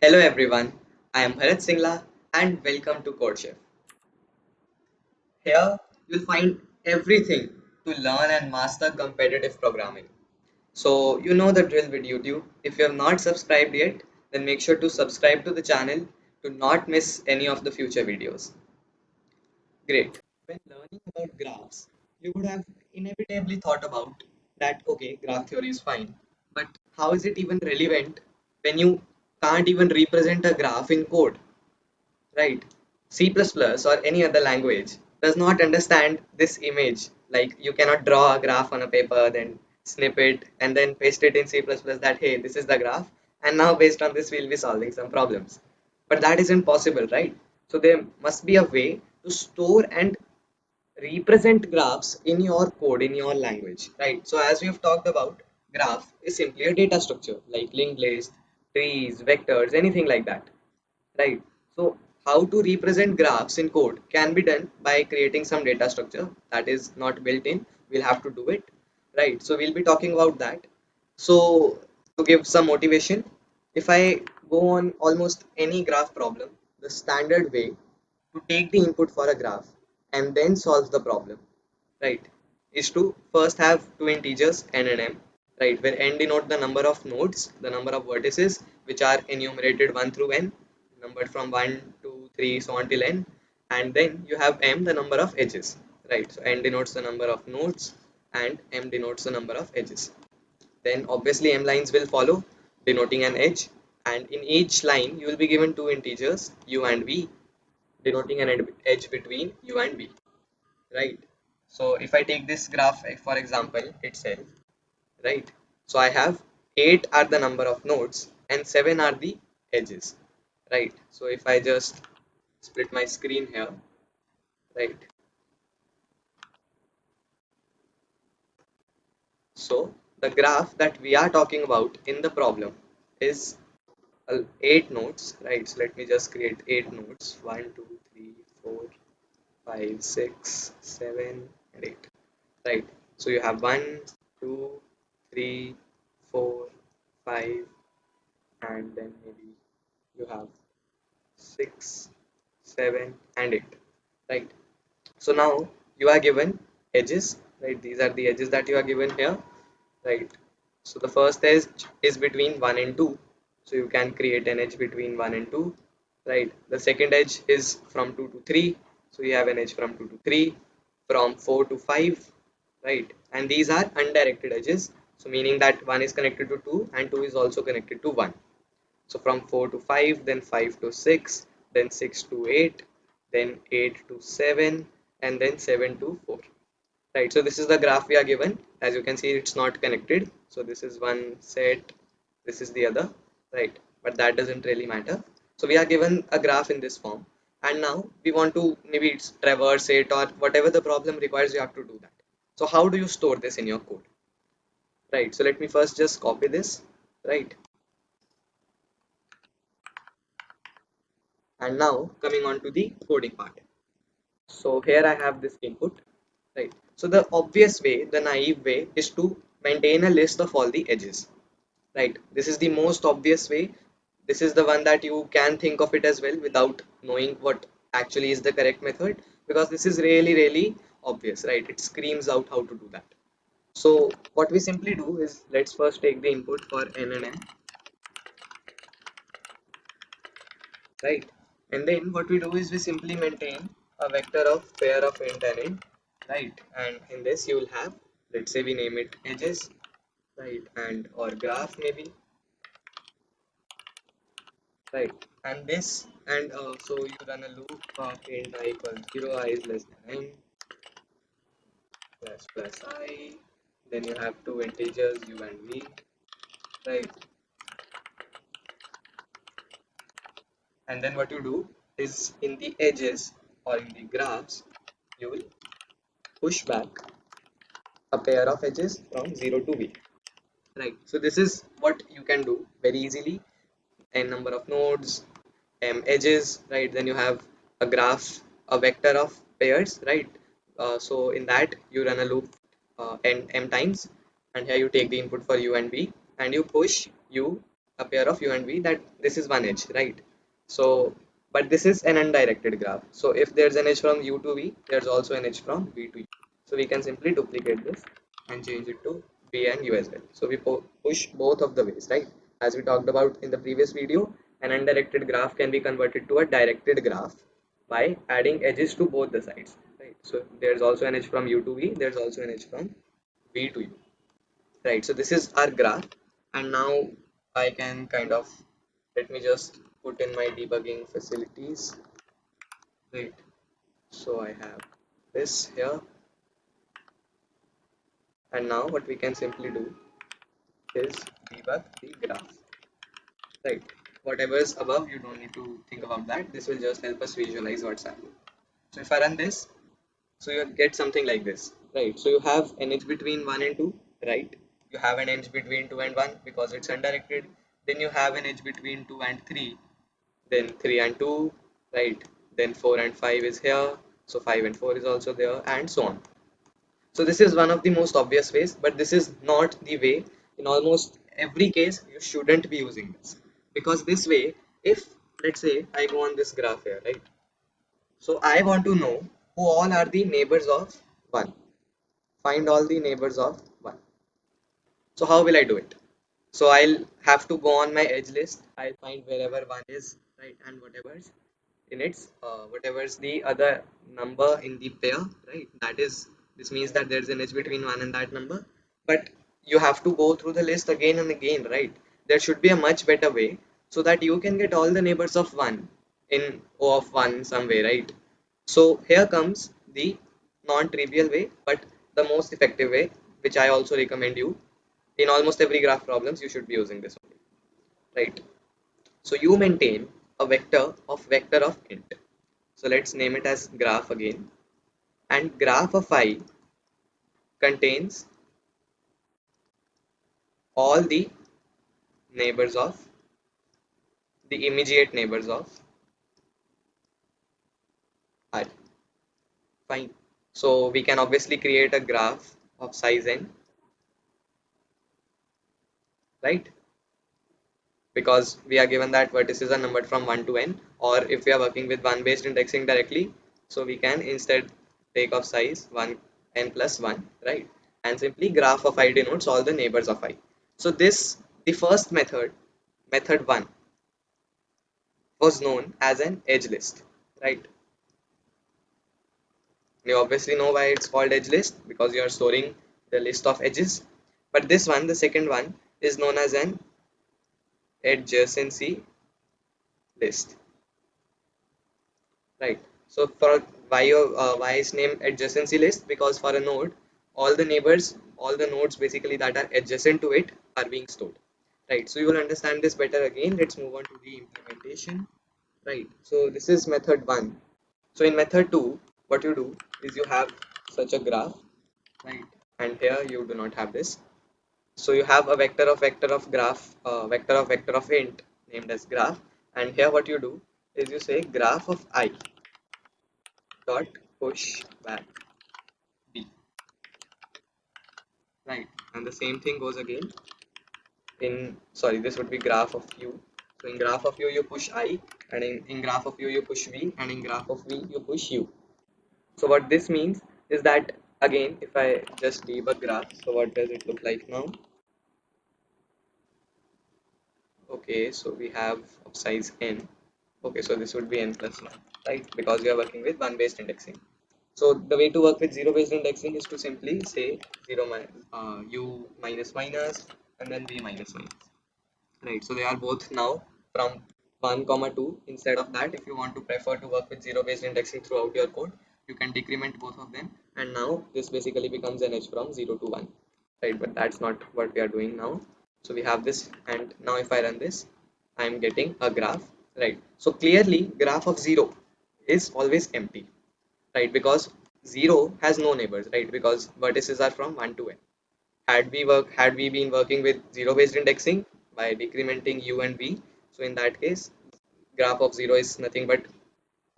Hello everyone, I am Bharat Singla and welcome to CodeChef. Here you'll find everything to learn and master competitive programming. So you know the drill with YouTube. If you have not subscribed yet, then make sure to subscribe to the channel to not miss any of the future videos. Great. When learning about graphs, you would have inevitably thought about that okay, graph theory is fine, but how is it even relevant when you can't even represent a graph in code? Right. C++ or any other language does not understand this image. Like you cannot draw a graph on a paper, then snip it and then paste it in C++ that, hey, this is the graph. And now based on this, we'll be solving some problems. But that isn't possible, right? So there must be a way to store and represent graphs in your code, in your language, right? So as we've talked about, graph is simply a data structure like linked list, trees, vectors, anything like that. Right. So how to represent graphs in code can be done by creating some data structure that is not built in. We'll have to do it. Right. So we'll be talking about that. So to give some motivation, if I go on almost any graph problem, the standard way to take the input for a graph and then solve the problem, right, is to first have two integers n and m, right, where n denote the number of nodes, the number of vertices which are enumerated 1 through n, numbered from 1 to 3 so on till n, and then you have m, the number of edges, right? So n denotes the number of nodes and m denotes the number of edges. Then obviously m lines will follow denoting an edge, and in each line you will be given two integers u and v denoting an edge between u and v, right? So if I take this graph for example itself, right? So I have 8 are the number of nodes and 7 are the edges, right? So if I just split my screen here, right? So the graph that we are talking about in the problem is 8 nodes, right? So let me just create 8 nodes, 1, 2, 3, 4, 5, 6, 7, and 8, right? So you have 1, 2, 3, 4, 5, and then maybe you have 6, 7, and 8, right? So now you are given edges, right? These are the edges that you are given here, right? So the first edge is between 1 and 2, so you can create an edge between 1 and 2, right? The second edge is from 2 to 3, so you have an edge from 2 to 3, from 4 to 5, right? And these are undirected edges, so meaning that 1 is connected to 2 and 2 is also connected to 1. So from 4 to 5, then 5 to 6, then 6 to 8, then 8 to 7, and then 7 to 4. Right, so this is the graph we are given. As you can see, it's not connected. So this is one set, this is the other, right? But that doesn't really matter. So we are given a graph in this form. And now we want to maybe it's traverse it or whatever the problem requires, you have to do that. So how do you store this in your code? Right, so let me first just copy this, right? And now coming on to the coding part. So here I have this input, right? So the obvious way, the naive way is to maintain a list of all the edges, right? This is the most obvious way. This is the one that you can think of it as well without knowing what actually is the correct method, because this is really, really obvious, right? It screams out how to do that. So what we simply do is let's first take the input for n and m, right? And then what we do is we simply maintain a vector of pair of int and int, right? And in this you will have, let's say we name it edges, right? And or graph maybe, right? And this, and so you run a loop of int I equals 0, I is less than n, plus I, then you have two integers u and v, right? And then what you do is in the edges or in the graphs, you will push back a pair of edges from 0 to v, right? So this is what you can do very easily. N number of nodes, m edges, right? Then you have a graph, a vector of pairs, right? So in that you run a loop n m times, and here you take the input for u and v and you push u a pair of u and v, that this is one edge, right? So, but this is an undirected graph. So if there's an edge from u to v, there's also an edge from v to u. So we can simply duplicate this and change it to v and u as well. So we push both of the ways, right? As we talked about in the previous video, an undirected graph can be converted to a directed graph by adding edges to both the sides, right? So there's also an edge from u to v, there's also an edge from v to u, right? So this is our graph, and now I can kind of, let me just put in my debugging facilities, right? So I have this here, and now what we can simply do is debug the graph, right? Whatever is above, you don't need to think about that. This will just help us visualize what's happening. So if I run this, so you get something like this, right? So you have an edge between 1 and 2, right? You have an edge between 2 and 1 because it's undirected. Then you have an edge between 2 and 3, then 3 and 2, right? Then 4 and 5 is here, so 5 and 4 is also there, and so on. So this is one of the most obvious ways, but this is not the way. In almost every case, you shouldn't be using this, because this way, if let's say I go on this graph here, right? So I want to know who all are the neighbors of 1. Find all the neighbors of 1. So how will I do it? So I'll have to go on my edge list. I'll find wherever 1 is, right, and whatever's in its whatever's the other number in the pair, right? That is, this means that there's an edge between 1 and that number. But you have to go through the list again and again, right? There should be a much better way so that you can get all the neighbors of 1 in O of 1 some way, right? So here comes the non-trivial way, but the most effective way, which I also recommend you. In almost every graph problems, you should be using this only, right? So you maintain a vector of int. So let's name it as graph again. And graph of I contains all the neighbors of, the immediate neighbors of I. Fine. So we can obviously create a graph of size n, right? Because we are given that vertices are numbered from 1 to n, or if we are working with 1 based indexing directly, so we can instead take of size 1 n plus 1, right? And simply graph of I denotes all the neighbors of I. So this, the first method, method 1, was known as an edge list, right? You obviously know why it's called edge list, because you are storing the list of edges. But this one, the second one, is known as an adjacency list, right? So for why is named adjacency list? Because for a node, all the neighbors, all the nodes basically that are adjacent to it are being stored, right? So you will understand this better again. Let's move on to the implementation, right? So this is method 1. So in method 2, what you do is you have such a graph, right? And here you do not have this. So you have a vector of graph, vector of int named as graph. And here what you do is you say graph of I dot push back b, right? And the same thing goes again in, sorry, this would be graph of u. So in graph of u you push I, and in graph of u you push v, and in graph of v you push u. So what this means is that, again, if I just debug graph, so what does it look like now? Okay, so we have of size n. Okay, so this would be n plus 1, right? Because we are working with 1 based indexing. So the way to work with 0 based indexing is to simply say 0 u minus minus and then v minus minus, right? So they are both now from 1 comma 2. Instead of that, if you want to prefer to work with 0 based indexing throughout your code, you can decrement both of them, and now this basically becomes an edge from 0 to 1, right? But that's not what we are doing now. So we have this, and now if I run this, I am getting a graph, right? So clearly graph of 0 is always empty, right? Because 0 has no neighbors, right? Because vertices are from 1 to n. Had we been working with 0 based indexing by decrementing u and v, so in that case graph of 0 is nothing but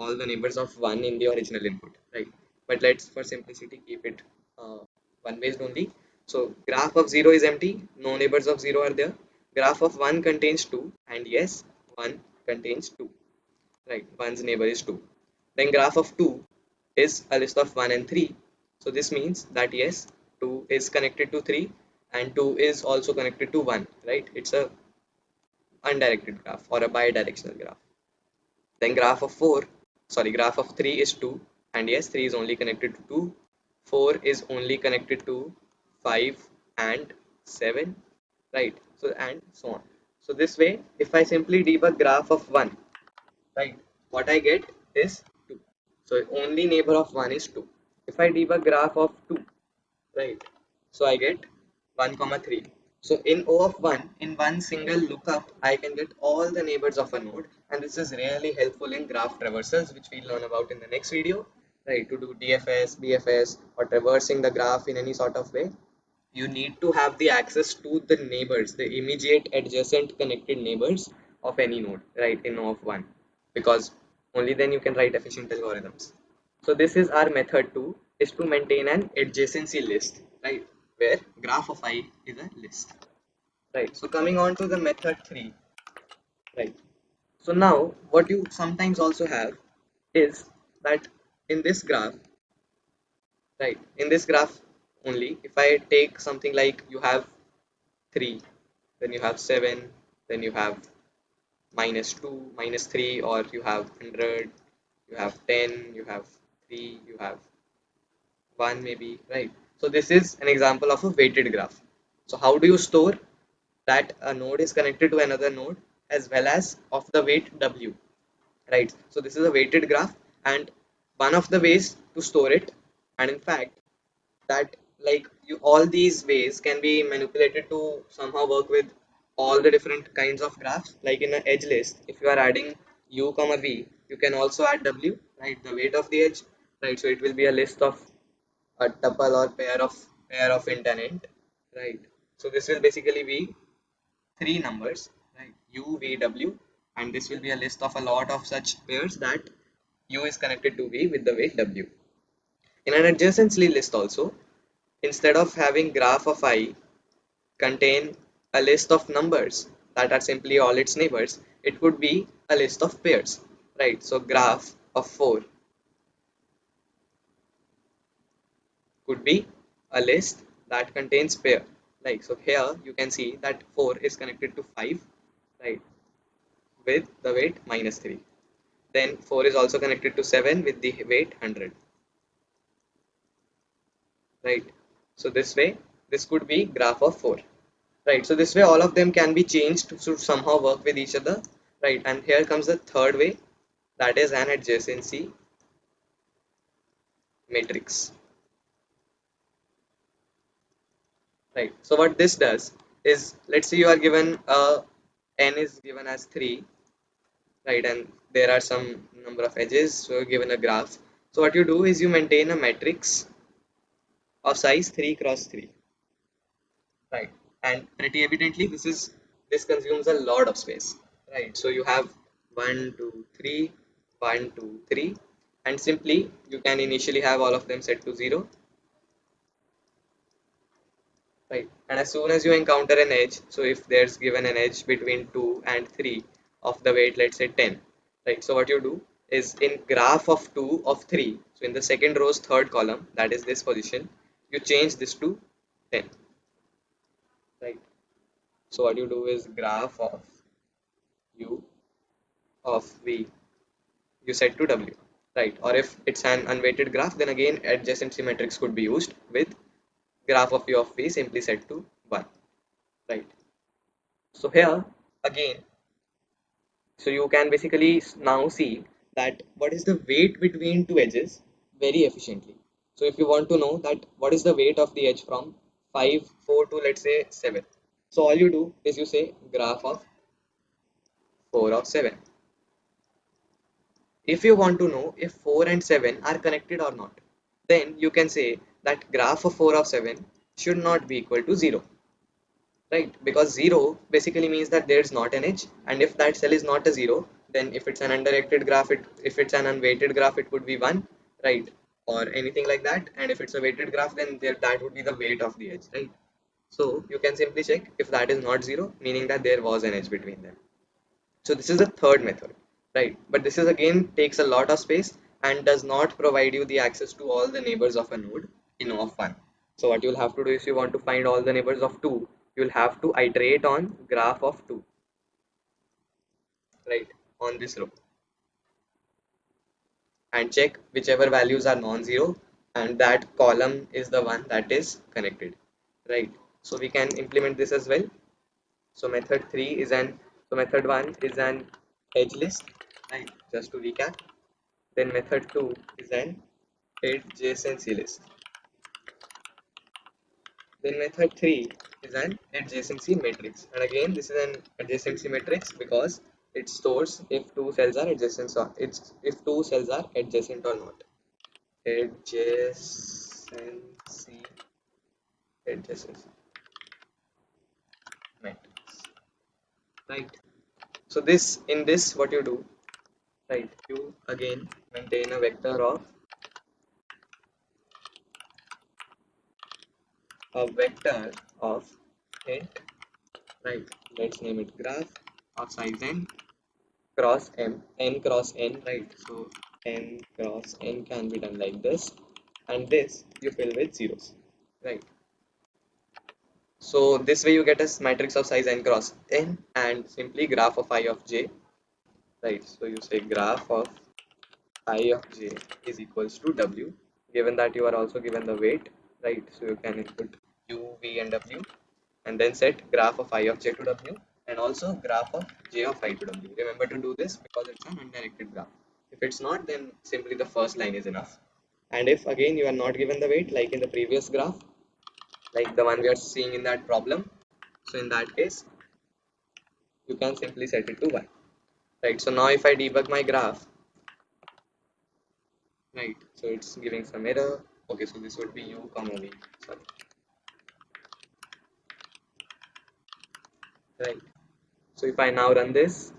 all the neighbors of 1 in the original input, right? But let's for simplicity keep it 1 based only. So graph of 0 is empty, no neighbors of 0 are there. graph of 1 contains 2, and yes, 1 contains 2, right? 1's neighbor is 2. Then graph of 2 is a list of 1 and 3. So this means that yes, 2 is connected to 3 and 2 is also connected to 1, right? It's a undirected graph or a bidirectional graph. Then graph of 3 is 2, and yes, 3 is only connected to 2. 4 is only connected to 5 and 7, right? So and so on. So this way, if I simply debug graph of 1, right, what I get is 2. So only neighbor of 1 is 2. If I debug graph of 2, right, so I get 1 comma 3. So in O of 1, in one single lookup, I can get all the neighbors of a node, and this is really helpful in graph traversals, which we'll learn about in the next video, right? To do DFS, BFS, or traversing the graph in any sort of way, you need to have the access to the neighbors, the immediate adjacent connected neighbors of any node, right, in O of 1, because only then you can write efficient algorithms. So this is our method 2, is to maintain an adjacency list, right, where graph of I is a list, right? So coming on to the method 3, right? So now what you sometimes also have is that in this graph, right, in this graph only, if I take something like you have 3, then you have 7, then you have minus 2, minus 3, or you have 100, you have 10, you have 3, you have 1 maybe, right? So this is an example of a weighted graph. So how do you store that a node is connected to another node as well as of the weight W, right? So this is a weighted graph, and one of the ways to store it, and in fact that like you all these ways can be manipulated to somehow work with all the different kinds of graphs, like in an edge list, if you are adding u comma v, you can also add w, right, the weight of the edge, right? So it will be a list of a tuple or pair of indent, right? So this will basically be three numbers, right, u v w, and this will be a list of a lot of such pairs that u is connected to v with the weight w. In an adjacency list also, instead of having graph of I contain a list of numbers that are simply all its neighbors, it could be a list of pairs, right? So graph of 4 could be a list that contains pair. Like so here you can see that 4 is connected to 5, right, with the weight minus 3. Then 4 is also connected to 7 with the weight 100, right? So this way, this could be graph of 4. Right, so this way all of them can be changed to somehow work with each other, right? And here comes the third way, that is an adjacency matrix, right? So what this does is, let's say you are given n is given as 3, right? And there are some number of edges, so you're given a graph. So what you do is you maintain a matrix of size 3 cross 3, right? And pretty evidently this consumes a lot of space, right? So you have 1 2 3 1 2 3, and simply you can initially have all of them set to 0, right? And as soon as you encounter an edge, so if there's given an edge between 2 and 3 of the weight, let's say 10, right? So what you do is in graph of 2 of 3, so in the second row's third column, that is this position, you change this to 10, right? So what you do is graph of u of v, you set to w, right? Or if it's an unweighted graph, then again adjacency matrix could be used with graph of u of v simply set to 1, right? So here again, so you can basically now see that what is the weight between two edges very efficiently. So if you want to know that what is the weight of the edge from 5 4 to let's say 7, so all you do is you say graph of 4 of 7. If you want to know if 4 and 7 are connected or not, then you can say that graph of 4 of 7 should not be equal to 0, right? Because 0 basically means that there is not an edge, and if that cell is not a 0, then if it's an undirected graph, if it's an unweighted graph, it could be 1, right? Or anything like that. And if it's a weighted graph, then that would be the weight of the edge, right? So you can simply check if that is not 0, meaning that there was an edge between them. So this is the third method, right? But this is again takes a lot of space and does not provide you the access to all the neighbors of a node in O of 1. So what you'll have to do if you want to find all the neighbors of 2, you'll have to iterate on graph of 2, right, on this row and check whichever values are non-zero, and that column is the one that is connected, right? So we can implement this as well. So method 1 is an edge list, right? Just to recap. Then method 2 is an adjacency list. Then method 3 is an adjacency matrix. And again, this is an adjacency matrix because it stores if two cells are adjacent or it's if two cells are adjacent or not. Adjacency adjacency matrix. Right. So this in this what you do, right? You again maintain a vector of int, right? Let's name it graph of size n cross n cross n, right? So n cross n can be done like this, and this you fill with zeros, right? So this way you get a matrix of size n cross n and simply graph of I of j, right? So you say graph of I of j is equals to w, given that you are also given the weight, right? So you can input u, v, and w, and then set graph of I of j to w and also graph of j of I to w. Remember to do this because it's an undirected graph. If it's not, then simply the first line is enough. And if again you are not given the weight like in the previous graph, like the one we are seeing in that problem, so in that case, you can simply set it to 1. Right. So now if I debug my graph, right, so it's giving some error. Okay, so this would be u comma v. Sorry. Right. So if I now run this,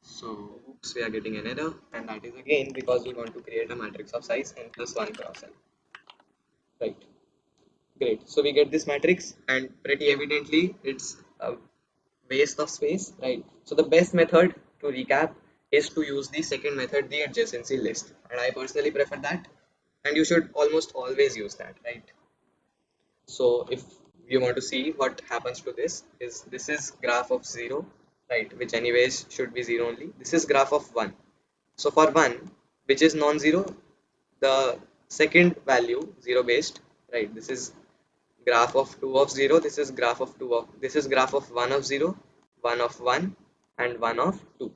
so oops, we are getting an error, and that is again because we want to create a matrix of size n plus 1 cross n. Right. Great. So we get this matrix, and pretty evidently it's a waste of space, right? So the best method to recap is to use the second method, the adjacency list, and I personally prefer that, and you should almost always use that, right? So if you want to see what happens to this is graph of 0, right, which anyways should be 0 only. This is graph of 1. So for 1, which is non-zero, the second value 0 based, right, this is graph of 2 of 0, this is graph of 2 of, this is graph of 1 of 0, 1 of 1, and 1 of 2.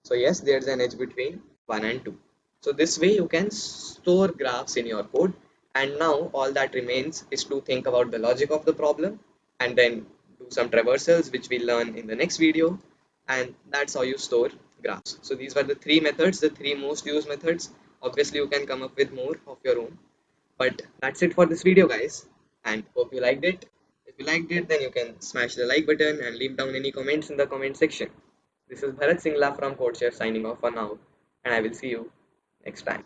So yes, there's an edge between 1 and 2. So this way you can store graphs in your code, and now all that remains is to think about the logic of the problem and then do some traversals which we'll learn in the next video, and that's how you store graphs. So these were the three methods, the three most used methods. Obviously you can come up with more of your own, but that's it for this video, guys, and hope you liked it. If you liked it, then you can smash the like button and leave down any comments in the comment section. This is Bharat Singla from CodeChef signing off for now, and I will see you next time.